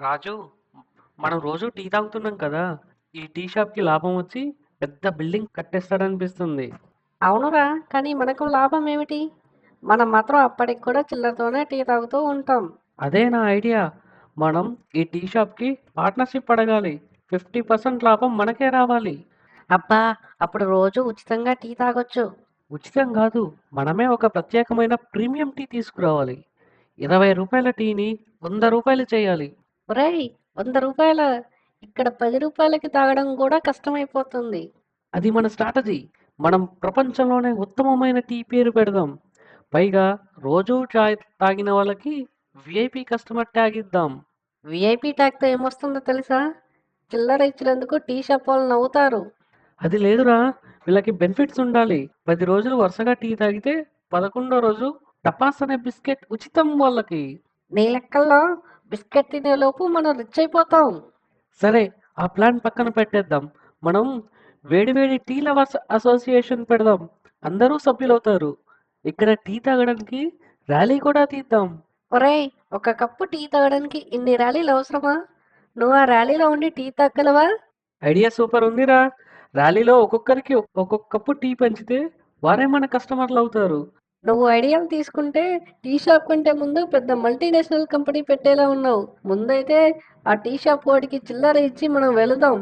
రాజు, మనం రోజు టీ తాగుతున్నాం కదా. ఈ టీ షాప్కి లాభం వచ్చి పెద్ద బిల్డింగ్ కట్టేస్తారనిపిస్తుంది. అవునురా, కానీ మనకు లాభం ఏమిటి? మనం మాత్రం అప్పటికి కూడా చిల్లరతోనే టీ తాగుతూ ఉంటాం. అదే నా ఐడియా. మనం ఈ టీ షాప్కి పార్ట్నర్షిప్ అడగాలి. 50% లాభం మనకే రావాలి. అబ్బా, అప్పుడు రోజు ఉచితంగా టీ తాగొచ్చు. ఉచితం కాదు, మనమే ఒక ప్రత్యేకమైన ప్రీమియం టీ తీసుకురావాలి. 20 రూపాయల టీని 100 రూపాయలు చేయాలి. ఒరేయ్, 100 రూపాయల? ఇక్కడ 10 రూపాయలకి తాగడం కూడా కష్టమైపోతుంది. అది మన స్ట్రాటజీ. మనం ప్రపంచంలోనే ఉత్తమమైన టీ పేరు పెడదాం. పైగా రోజూ చాయ్ తాగిన వాళ్ళకి విఐపి కస్టమర్ ట్యాగ్ ఇద్దాం. విఐపి ట్యాగ్తో ఏమొస్తుందో తెలుసా? చిల్లర ఇచ్చినందుకు టీ షాప్ వాళ్ళు నవ్వుతారు. అది లేదురా, వీళ్ళకి బెనిఫిట్స్ ఉండాలి. 10 రోజులు వరుసగా టీ తాగితే 11వ రోజు టపాస్ అనే బిస్కెట్ ఉచితం వాళ్ళకి. నీ లెక్కల్లో బిస్కెట్ తినేలోపు మనం రిచ్ అయిపోతాం. సరే, ఆ ప్లాన్ పక్కన పెట్టేద్దాం. మనం వేడివేడి టీ లవర్స్ అసోసియేషన్ పెడదాం. అందరూ సభ్యులవుతారు. ఇక్కడ టీ తాగడానికి ర్యాలీ కూడా తీద్దాం. ఒరేయ్, ఒక కప్పు టీ తాగడానికి ఇన్ని ర్యాలీలు అవసరమా? నువ్వు ఆ ర్యాలీలో ఉండి టీ తాగలవా? ఐడియా సూపర్ ఉందిరా. ర్యాలీలో ఒక్కొక్కరికి ఒక్కొక్క కప్పు టీ పంచితే వారే మన కస్టమర్లు అవుతారు. నువ్వు ఐడియాలు తీసుకుంటే టీ షాప్ కంటే ముందు పెద్ద మల్టీనేషనల్ కంపెనీ పెట్టేలా ఉన్నావు. ముందైతే ఆ టీ షాప్ వాడికి చిల్లర ఇచ్చి మనం వెళదాం.